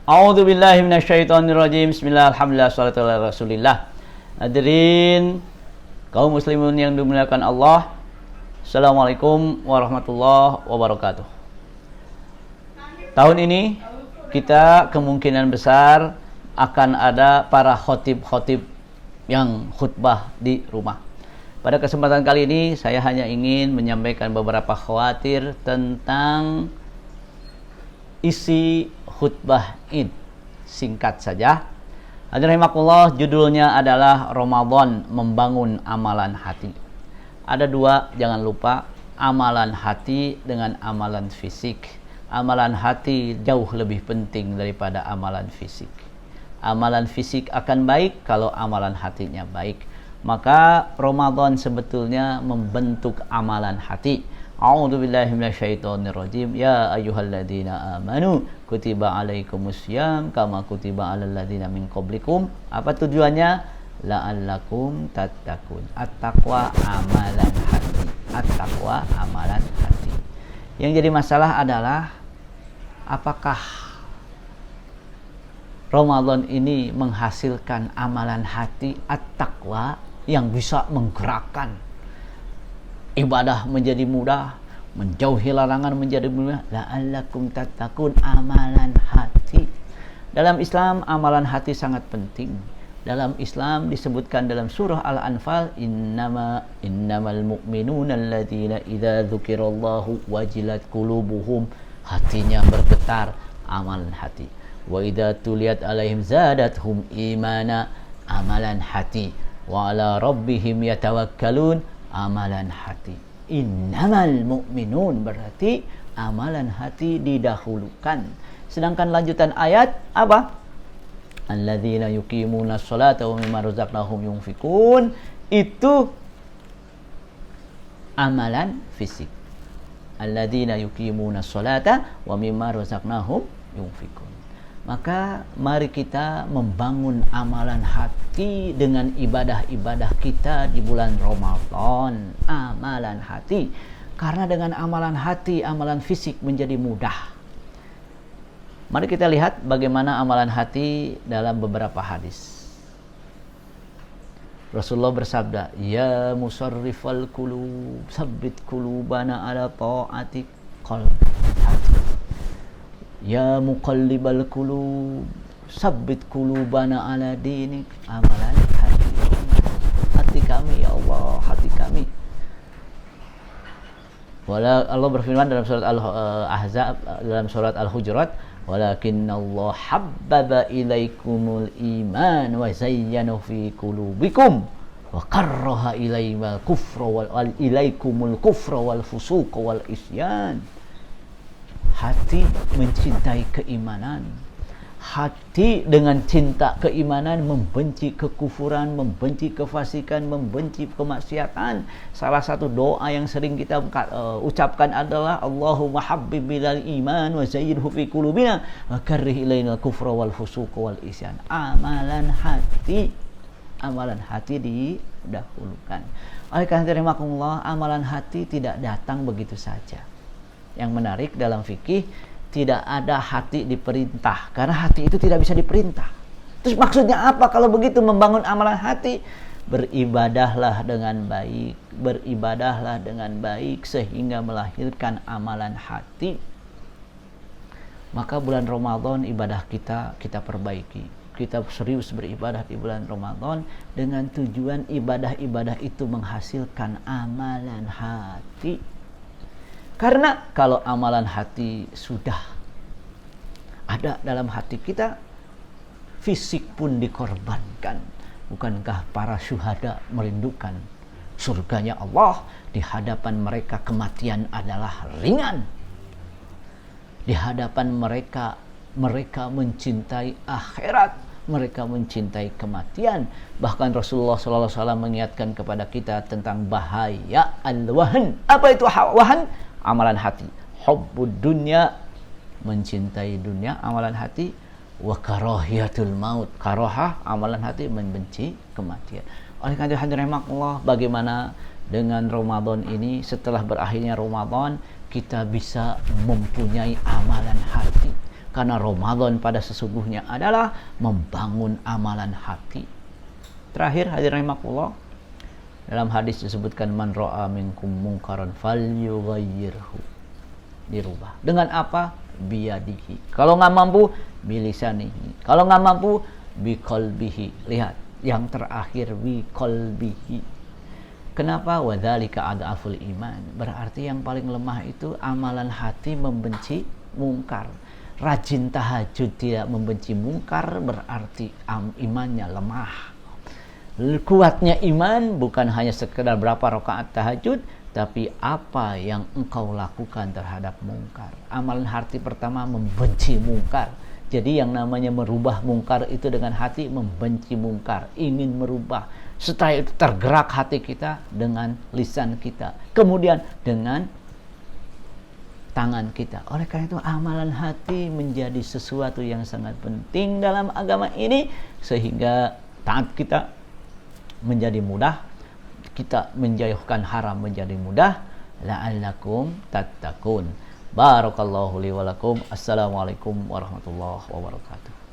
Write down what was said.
A'udzubillahi minasyaitonirrajim. Bismillah, alhamdulillah, sholatu ala rasulillah. Hadirin kaum muslimin yang dimuliakan Allah, Assalamualaikum warahmatullahi wabarakatuh. Tahun ini kita kemungkinan besar akan ada para khotib-khotib yang khutbah di rumah. Pada kesempatan kali ini saya hanya ingin menyampaikan beberapa khawatir tentang isi khutbah Id. Singkat saja. Hadirin rahimakumullah, judulnya adalah Ramadan Membangun Amalan Hati. Ada dua, jangan lupa, amalan hati dengan amalan fisik. Amalan hati jauh lebih penting daripada amalan fisik. Amalan fisik akan baik kalau amalan hatinya baik. Maka Ramadan sebetulnya membentuk amalan hati. A'udzubillahi minasyaitonirrajim. Ya ayyuhalladzina amanu kutiba alaikumussyam kama kutiba alal ladzina min qablikum. Apa tujuannya? La'allakum tattaqun. At-taqwa amalan hati. At-taqwa amalan hati. Yang jadi masalah adalah apakah Ramadan ini menghasilkan amalan hati at-taqwa yang bisa menggerakkan ibadah menjadi mudah, menjauhi larangan menjadi mudah. La'allakum tattaqun, amalan hati. Dalam Islam amalan hati sangat penting. Dalam Islam disebutkan dalam surah Al-Anfal, innamal mu'minuna alladzina idza dzukirallahu wajilat qulubuhum. Hatinya bergetar, amalan hati. Wa idza tuliyat alaihim zadathum imana, amalan hati. Wa ala rabbihim yatawakkalun, amalan hati. Innamal mu'minun, berarti amalan hati didahulukan. Sedangkan lanjutan ayat apa? Alladzina yuqimuna sholata wa mimma razaqnahum yunfikun, itu amalan fisik. Alladzina yuqimuna sholata wa mimma razaqnahum yunfikun. Maka mari kita membangun amalan hati dengan ibadah-ibadah kita di bulan Ramadan. Amalan hati. Karena dengan amalan hati, amalan fisik menjadi mudah. Mari kita lihat bagaimana amalan hati dalam beberapa hadis. Rasulullah bersabda, Ya musarrifal qulub, sabbit qulubana ala ta'atik. Hati. Ya muqallibal qulub, sabbit qulubana ala dinik. Amalan hati. Hati kami ya Allah, hati kami. Allah berfirman dalam surat Al-Ahzab, dalam surat Al-Hujurat, walakinnallaha habbaba ilaikumul iman wa zayyana fi qulubikum wa karraha ilaikumul kufra wal fusuq wal isyan. Hati mencintai keimanan. Hati dengan cinta keimanan membenci kekufuran, membenci kefasikan, membenci kemaksiatan. Salah satu doa yang sering kita ucapkan adalah Allahumma habbib bilal iman wa zayyinhu fi qulubina wa karrih ilaina kufra wal fusuq wal isyan. Amalan hati. Amalan hati didahulukan. Oleh karena itu, amalan hati tidak datang begitu saja. Yang menarik dalam fikih, tidak ada hati diperintah, karena hati itu tidak bisa diperintah. Terus maksudnya apa kalau begitu membangun amalan hati? Beribadahlah dengan baik, beribadahlah dengan baik sehingga melahirkan amalan hati. Maka bulan Ramadan ibadah kita perbaiki. Kita serius beribadah di bulan Ramadan dengan tujuan ibadah-ibadah itu menghasilkan amalan hati. Karena kalau amalan hati sudah ada dalam hati kita, fisik pun dikorbankan. Bukankah para syuhada merindukan surganya Allah? Di hadapan mereka kematian adalah ringan. Di hadapan mereka mencintai akhirat. Mereka mencintai kematian. Bahkan Rasulullah SAW mengingatkan kepada kita tentang bahaya al-wahan. Apa itu wahan? Amalan hati. Hubbud dunya, mencintai dunia, amalan hati. Wa karahiyatul maut, karahah, amalan hati, membenci kematian. Oleh karena itu, hadirin rahimakumullah, bagaimana dengan Ramadan ini? Setelah berakhirnya Ramadan, kita bisa mempunyai amalan hati. Karena Ramadan pada sesungguhnya adalah membangun amalan hati. Terakhir, hadirin rahimakumullah, dalam hadis disebutkan man ra'a minkum munkaran falyughayyirhu, dirubah. Dengan apa? Biyadihi. Kalau nggak mampu, bilisanihi. Kalau nggak mampu, biqalbihi. Lihat, yang terakhir biqalbihi. Kenapa? Wadzalika adaful iman. Berarti yang paling lemah itu amalan hati membenci mungkar. Rajin tahajud tidak membenci mungkar berarti imannya lemah. Kuatnya iman bukan hanya sekedar berapa rakaat tahajud, tapi apa yang engkau lakukan terhadap mungkar. Amalan hati pertama membenci mungkar. Jadi yang namanya merubah mungkar itu dengan hati membenci mungkar, ingin merubah. Setelah itu tergerak hati kita dengan lisan kita, kemudian dengan tangan kita. Oleh karena itu amalan hati menjadi sesuatu yang sangat penting dalam agama ini, sehingga taat kita menjadi mudah, kita menjauhkan haram menjadi mudah. La'allakum tattaqun. Barakallahu li wa lakum. Assalamualaikum warahmatullahi wabarakatuh.